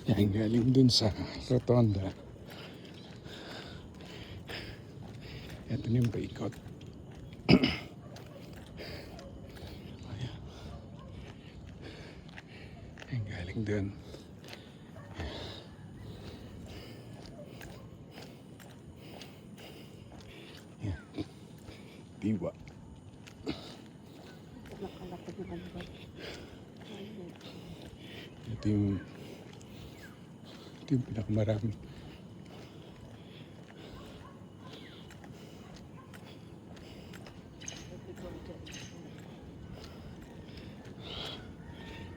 Yan, galing dun sa rotonda. Ito na yung paikot. Ayan. Yan, galing dun. Yan. Diwa. Nakalapag ng ano ba? Ito yung pinakamarami.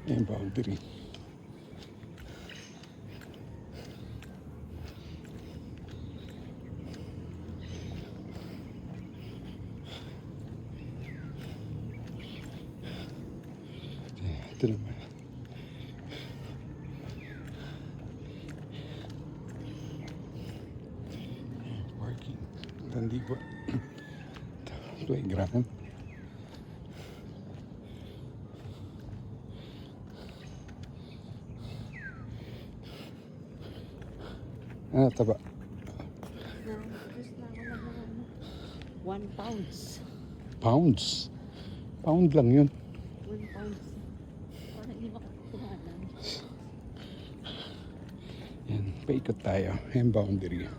Ayan, boundary. Ito naman. Parking. Hindi ko. Playground. Ah, taba. Nakakabis na ako ng 1 pounds. Pounds. Pound lang yun. 1 pounds. Parang hindi makakuha lang. Yan, paikot tayo. Yan, boundary.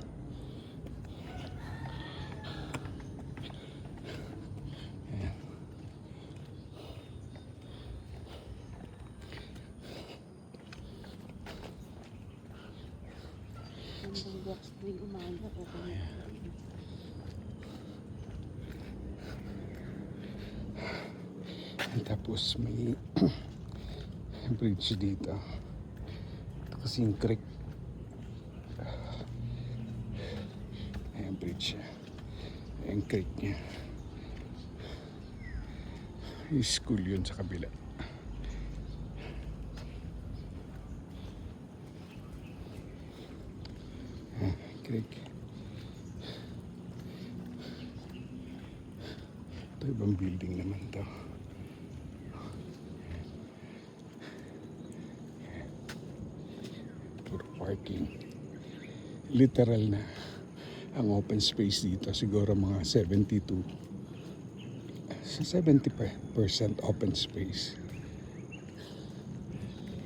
Yan. Hanggang box tuwing umaga. Okay. Tapos may bridge dito. Ito kasi yung creek. Ayan, bridge niya. Ayan, creek niya. Yung school yun sa kabila. Ayan, creek. Ito ibang building naman to. Parking. Literal na ang open space dito siguro mga 72 sa 70% open space.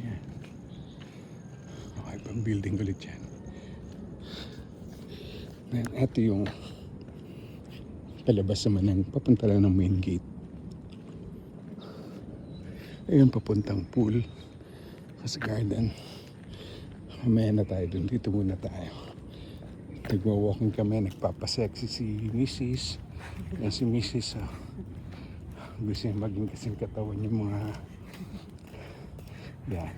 Yan. Okay, pang building ulit yan. Then, ito yung palabas naman ng papunta lang ng main gate. Ayun, papuntang pool sa garden. Mamaya na tayo dun. Dito muna tayo. Nagwa-walking kami. Nagpapasexy si Mrs. Yan si Mrs. Gusto niya maging kasing katawan yung mga... Yan.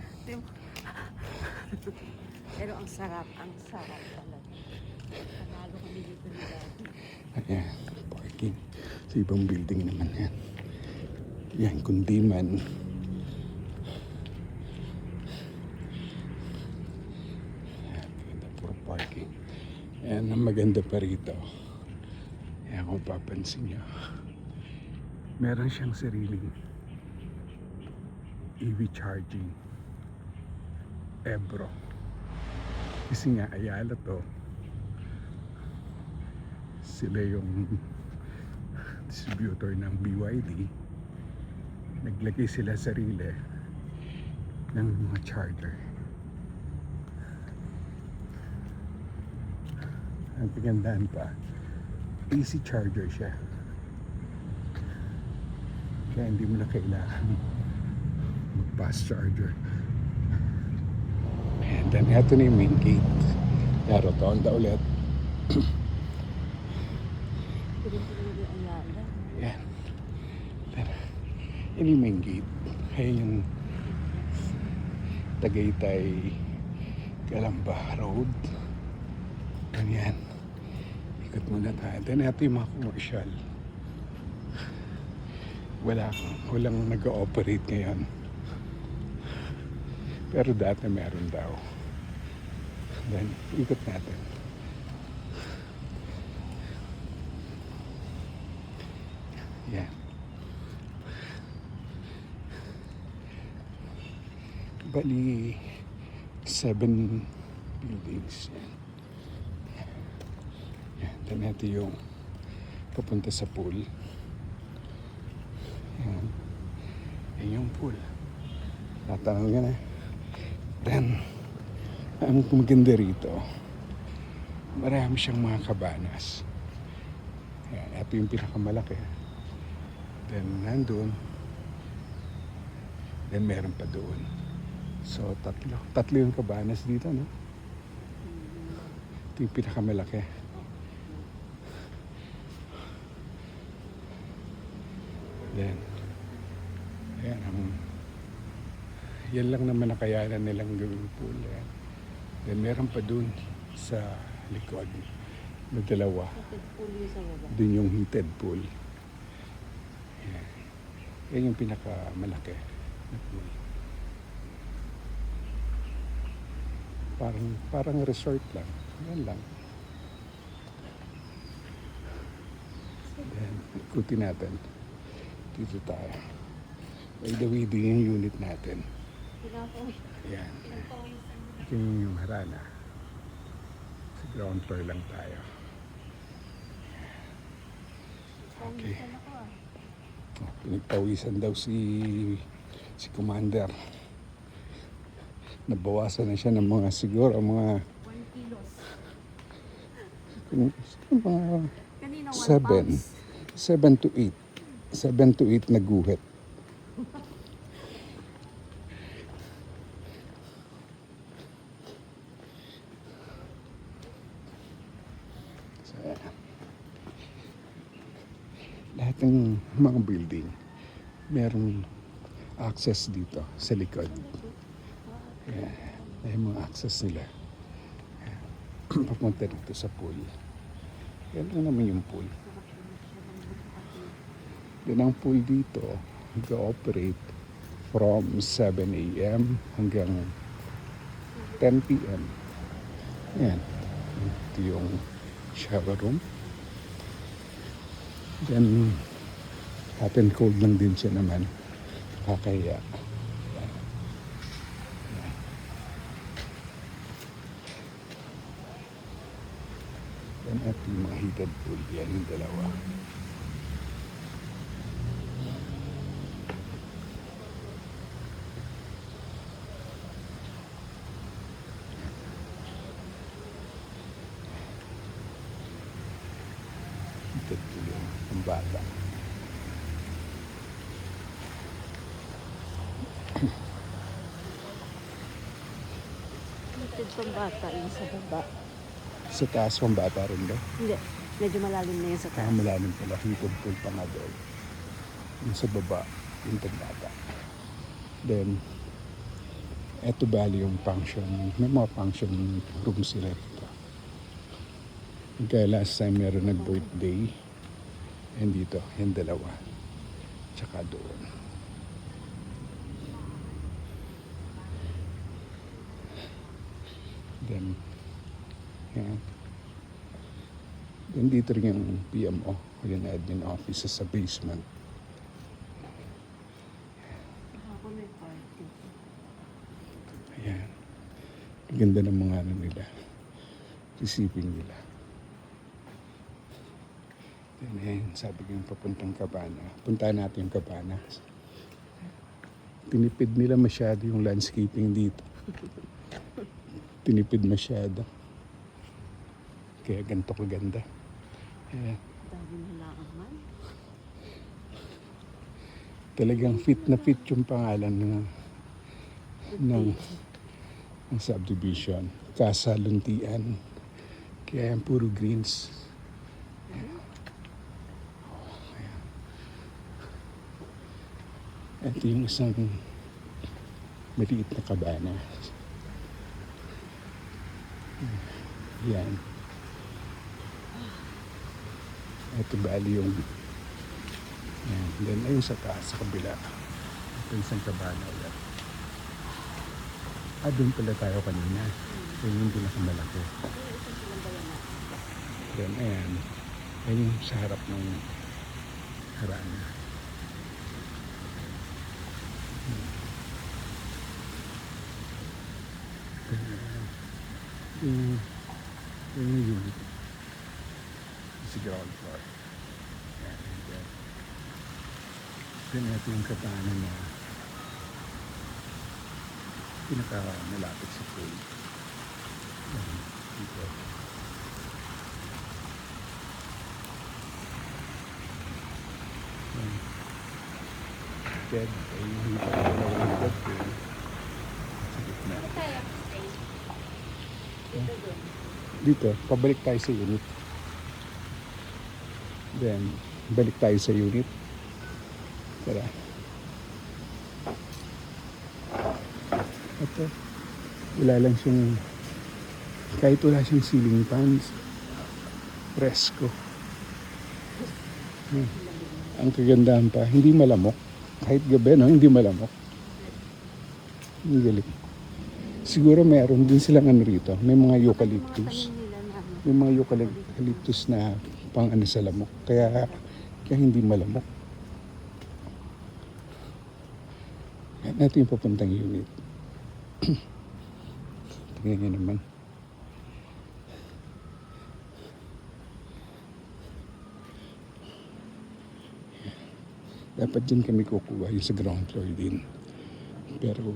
Pero ang sarap talaga. Panalo kami dito ni Daddy. Ayan. Parking. Sa ibang building naman yan. Yan, Kundiman. Parking. Ayan, ang maganda pa rito. Ayan, kung papansin nyo. Meron siyang sariling EV charging. Ebro. Kasi nga, Ayala to. Sila yung distributor ng BYD. Naglagay sila sarili ng mga charger. Ang pagandaan pa, AC charger siya. Kaya hindi mo na kailangan mag-fast charger. And then, eto na yung main gate. Kaya rotonda ulit. Pinag-pinag yung Ayala. Yan. Tara. Yan yung main gate. Kaya yung Tagaytay Calamba Road. Yan. Ikot muna tayo. Then ito yung mga commercial. Walang nag-ooperate ngayon. Pero dati meron daw. Then, ikot natin. Yan. Bali, 7 buildings. Yan. Yan. Then ito yung papunta sa pool. Yan. Yan yung pool. Tatanong ka na. Then, ang maganda rito, marami siyang mga kabanas. Yan. Ito yung pinakamalaki. Then, nandun. Then, meron pa doon. So, tatlo yung kabanas dito, no? Ito yung pinakamalaki. Then, ayan, yan lang naman nakayanan nilang gawing pool. Ayan. Then, meron pa dun sa likod na dalawa. Heated pool yung sa baba. Dun yung heated pool. Ayan. Yan yung pinakamalaki na pool. Parang resort lang. Yan lang. Then, ikutin natin. Dito tayo. By the way, din yung unit natin. Yan. Ito yung harana. Sa ground floor lang tayo. Okay. Pinagpawisan daw si Commander. Nabawasan na siya ng mga siguro mga 1 kilos. mga Kanina 1 7 pounds. 7 to 8 7 to 8 na guhit. So, lahat ng mga building merong access dito sa likod. Yeah, may mga access nila. Papunta dito sa pool. Yan lang naman yung pool. Then ang pool dito, nag-ooperate from 7 a.m. hanggang 10 p.m. Yan. Ito yung shower room. Then, hot and cold lang din siya naman. Kakaya. Then, ito yung mga heated pool. Yan yung dalawa. Heated pool yung pambata. Heated pang bata yung sa baba. Sa taas pambata rin ba? Hindi. Medyo malalim na yun sa taas. Malalim pala. Heated pool pa nga doon. Yung sa baba, yung pambata. Then, eto bali yung function. May mga function room sila dito. Kaya last time meron nag-birthday. And dito, yung dalawa. Tsaka doon. Then, yan. Then dito rin yung PMO. Yung admin office sa basement. Ako may party. Ayan. Ang ganda ng mga ano nila. Receiving nila. Then, ayan, sabi ko yung papuntang Cabana. Puntahan natin yung Cabana. Tinipid nila masyado yung landscaping dito. Tinipid masyado. Kaya ganito kaganda. Ayan. Dami na man. Talagang fit na fit yung pangalan ng subdivision. Casa Luntian. Kaya yan puro greens. Ito yung isang maliit na kabana. Yan. Ito bali yung yan. Then ayun sa taas, sa kabila. Ito yung isang kabana ulit. Doon pala tayo kanina. Yun yung pinakamalaki. Then ayan. Ayan yung sa harap ng harana. Yung, yung unit. Sa ground floor. Yan, yan. Then ito yung katana na pinaka-malapit sa pool. Yan, dito. Yan. Bed, ay hindi pa dalawang bed pool. Sa gitna. Dito, pabalik tayo sa unit. Then, balik tayo sa unit. Tara. Ito, wala lang siyang, kahit wala siyang ceiling fans, presko. Ang kagandahan pa, hindi malamok. Kahit gabi, no, hindi malamok. Ang galing. Siguro meron din silang ano rito, may mga eucalyptus. May mga eucalyptus na pang ano sa lamok. Kaya hindi malamok. Yan, ito yung papuntang unit. Tingnan nyo naman. Dapat dyan kami kukuha yung sa ground floor din. Pero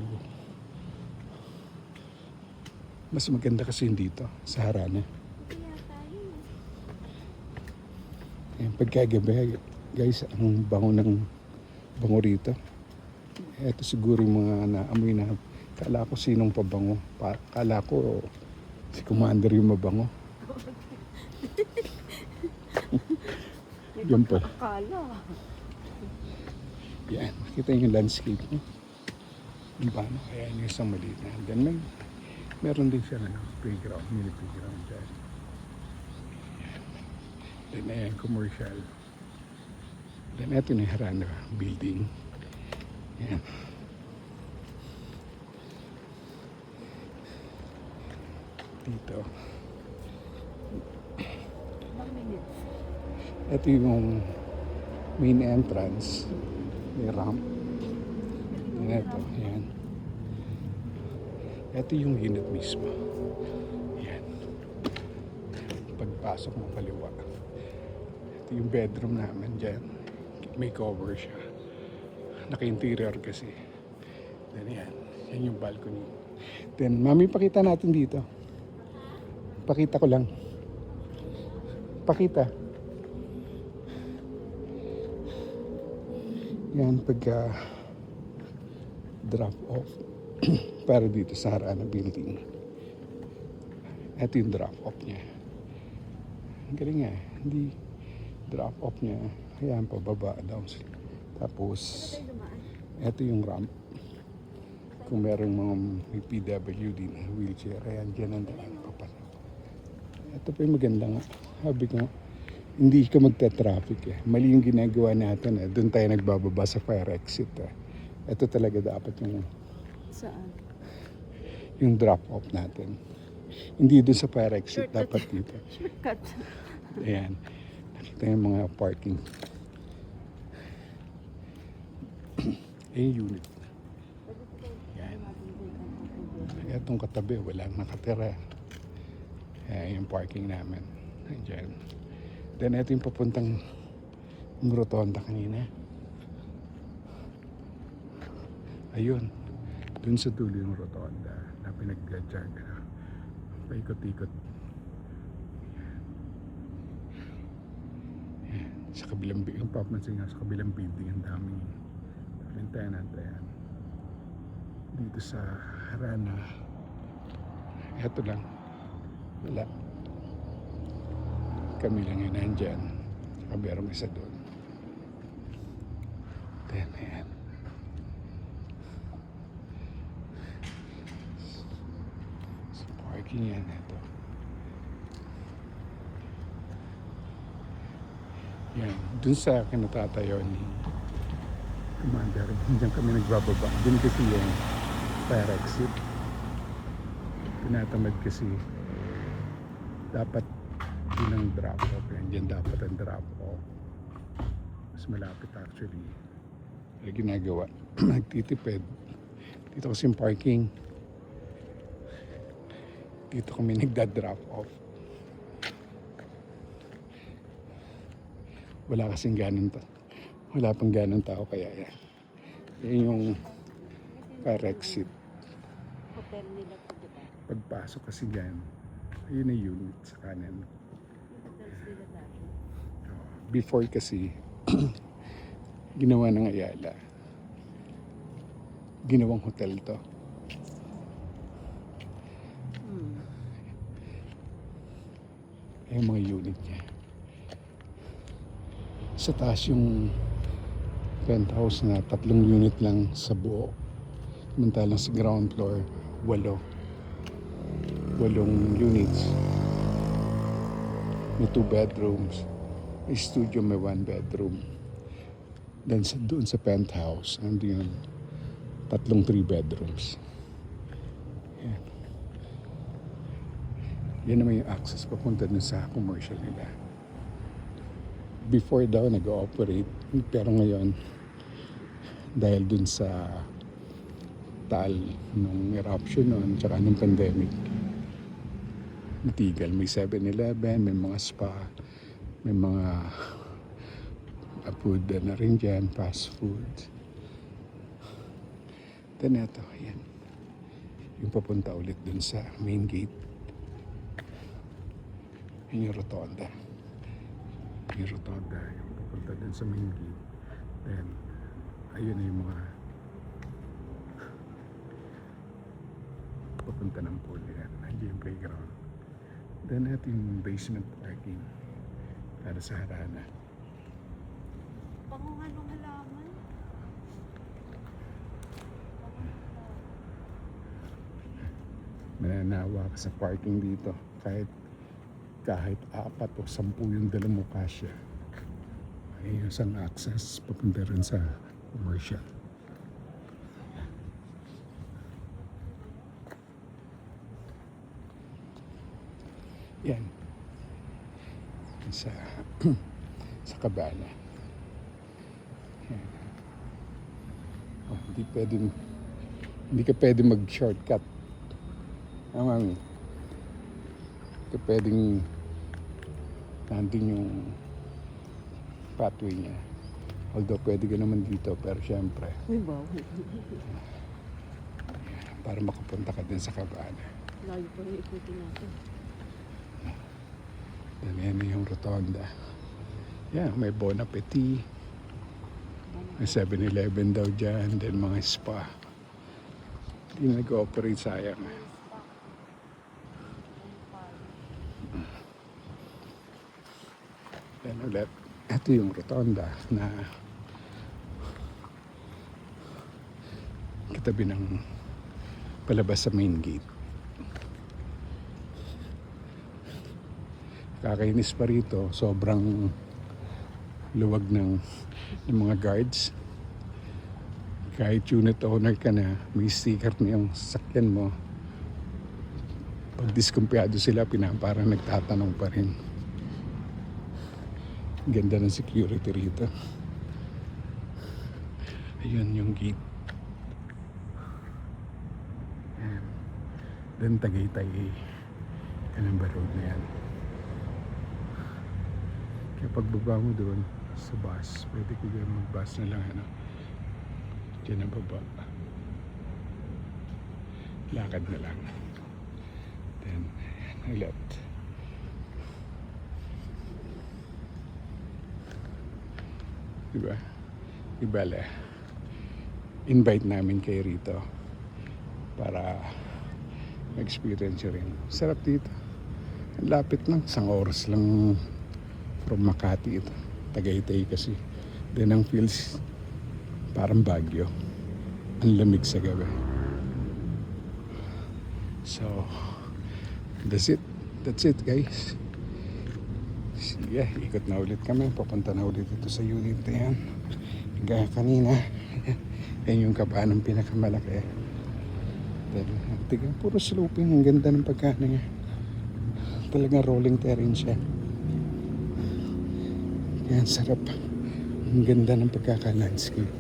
mas maganda kasi yung dito sa harana. Ayan, pagkagabi, guys, ang bango rito. Ito siguro yung mga naamoy na kala ko sinong pabango. Kala ko si Commander yung mabango. Yan po. Akala. Yan, kita yung landscape niya. Yung paano, kaya yung isang maliit na. Then meron din siya playground, mini playground dyan. Then ayan, commercial. Then ito na yung Harana building. Yan. Dito. Ito yung main entrance. May ramp. Ito, yan. Ito yung unit mismo. Yan. Pagpasok mo kaliwa. Ito yung bedroom namin dyan. May cover siya. Naka-interior kasi. Then yan. Yan yung balcony. Then, mami, pakita natin dito. Pakita ko lang. Pakita. Yan, pagka drop off para dito sa Harana building. Ito yung drop off niya. Ang galing nga, hindi drop off niya. Ayan, pababa down. Tapos, ito yung ramp. Kung merong mga may PWD na wheelchair, ayan, dyan ang daan papasok. Ito pa yung maganda nga. Sabi ko, hindi ka magta-traffic eh. Mali yung ginagawa natin eh. Doon tayo nagbababa sa fire exit eh. Ito talaga dapat yung Saan? yung drop off natin. Hindi doon sa fire exit, dapat dito. Shortcut. Ayan. Nakita yung mga parking. Yung unit. Yan. Itong katabi, walang nakatira. Ayan yung parking namin. Ayan. Then ito yung papuntang rotonda kanina. Ayun. Dun sa dulo yung rotonda na pinag-jog. Paikot-ikot. Ayan. Sa kabilang yung papansin nga sa kabilang building ang daming tenant. Ayan. Dito sa Harana. Ito lang. Wala. Kami lang yun nandyan. Saka merong isa doon. Then, ayan. So, parking yan. Ito. Yan. Dun sa kinatatayo ni Commander. Diyan kami nagbababa. Dun kasi yung fire exit. Tinatamad kasi dapat yun ang drop off. Diyan dapat ang drop off. Mas malapit actually. Kaya ginagawa. Nagtitipid. Dito kasi yung parking. Dito kami nagda-drop off. Wala kasing ganun to. Wala pang ganun tao kaya yan. Yan yung para-exit. Hotel nila po, di ba? Pagpasok kasi dyan, ayun na unit sa kanan. Hotels nila dati. Before kasi, ginawa ng Ayala. Ginawang hotel to. Yung mga unit niya. Sa taas yung penthouse na 3 unit lang sa buo. Samantalang sa ground floor, 8 units. May 2 bedrooms. May studio, may 1 bedroom. Then doon sa penthouse, andun 3 bedrooms. Yan. Yan naman yung access papunta dun sa commercial nila. Before daw nag-ooperate, pero ngayon dahil dun sa taal nung eruption noon tsaka nung pandemic, natigal. May 7-Eleven, may mga spa, may mga food na rin dyan, fast food. Then eto, yan. Yung papunta ulit dun sa main gate. Yun yung rotonda. Yung rotonda, yung papunta dun sa main gate. Then, ayun na yung mga papunta ng pool yan. Nandiyan yung playground. Then, ito yung basement parking para sa harana. Pangungan ng halaman. Mananawa ka sa parking dito. Kahit 4 o 10 yung dala mo kasya. Ay yung isang access papunta rin sa commercial. Yan. Sa sa kabana. Yan. Oh, hindi ka pwedeng mag-shortcut. Mami. Hindi ka pwedeng nandun yung pathway niya. Although pwede ka naman dito, pero syempre, Uy, bawal. para makapunta ka din sa kabana. Layo pa rin ikutin natin. Then yan na yung rotonda. Yan, may Bon Appetit. May 7-Eleven daw dyan. Then mga spa. Hindi na nag-ooperate, sayang. Then ulit, ito yung rotonda na katabi ng palabas sa main gate. Kakainis pa rito, sobrang luwag ng mga guards. Kahit unit owner ka na, may sticker na yung sasakyan mo. Pag diskumpiyado sila, parang nagtatanong pa rin. Ganda ng security rito. Ayun yung gate. Ayan. Then Tagaytay, Canamba Road na yan. Kaya pagbaba mo doon sa bus, pwede ko din mag-bus na lang, ano, dyan ang baba. Lakad na lang. Then, ulit. Diba? Ibala. Invite namin kayo rito para ma-experience rin. Sarap dito. Ang lapit lang. 1 oras lang from Makati ito. Tagaytay kasi. Then ang feels parang Baguio. Ang lamig sa gabi. So, that's it. That's it, guys. Sige, ikot na ulit kami. Papunta na ulit ito sa unit na yan. Gaya kanina. Yan yung kabanang pinakamalaki. Then, tignan, puro sloping. Ang ganda ng pagkano niya. Talagang rolling terrain siya. Yan, sarap. Ang ganda ng pagkaka-landscape.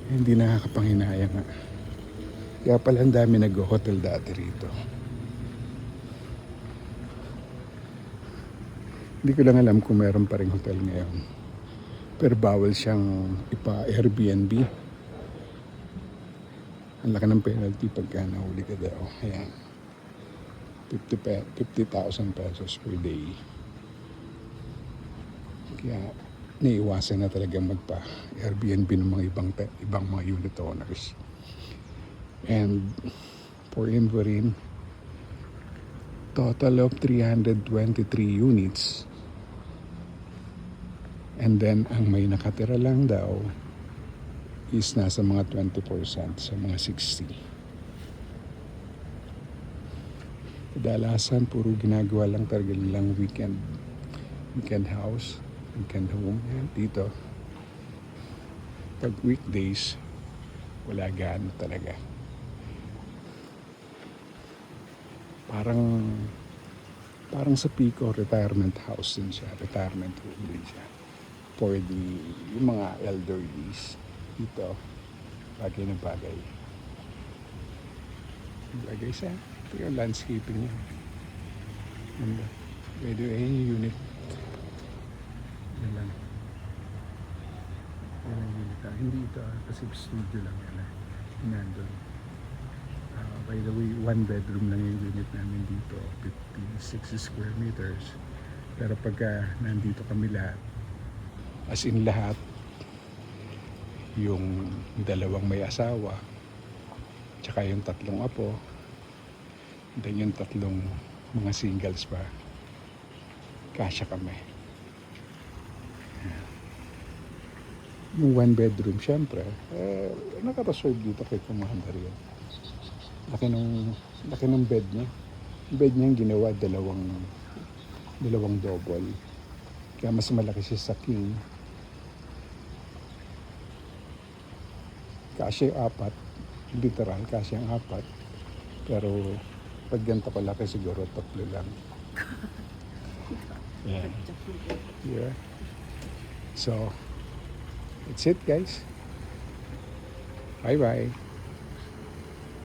Hindi nakakapanghinayang nga. Kaya pala ang dami nag-hotel dati rito. Hindi ko lang alam kung meron pa rin hotel ngayon. Pero bawal siyang ipa-Airbnb. Ang laki ng penalty pagka nahuli ka daw. Ayan. 50,000 pesos per day. Kaya naiiwasan na talaga magpa-Airbnb ng mga ibang mga unit owners. And for Inverin, total of 323 units. And then, ang may nakatira lang daw is nasa mga 20% sa mga 60. Kadalasan, puro ginagawa lang talaga nilang weekend house, weekend home. Yan, dito. Pag weekdays, wala gaano talaga. Parang sa Pico, retirement house din siya, retirement home din siya. For yung mga elderlies dito, bagay na bagay. Bagay siya. Ito yung landscaping niya. And by the way, yung unit. Yan lang. Yan ang unit. Hindi ito kasi studio lang yan. Nandun. By the way, 1 bedroom lang yung unit namin dito. 56 square meters. Pero pagka nandito kami lahat, as in lahat, yung dalawang may asawa, tsaka yung 3 apo, then yung 3 mga singles pa, kasya kami. Yung 1 bedroom, syempre, nakareserve dito kay Commander yun. Laki ng bed niya. Yung bed niya ginawa dalawang double. Kaya mas malaki siya sa king. Kasi 4, literal kasi ang 4. Pero pag ganito kalaki siguro 3 lang. Yeah. Yeah. So, that's it guys. Bye-bye.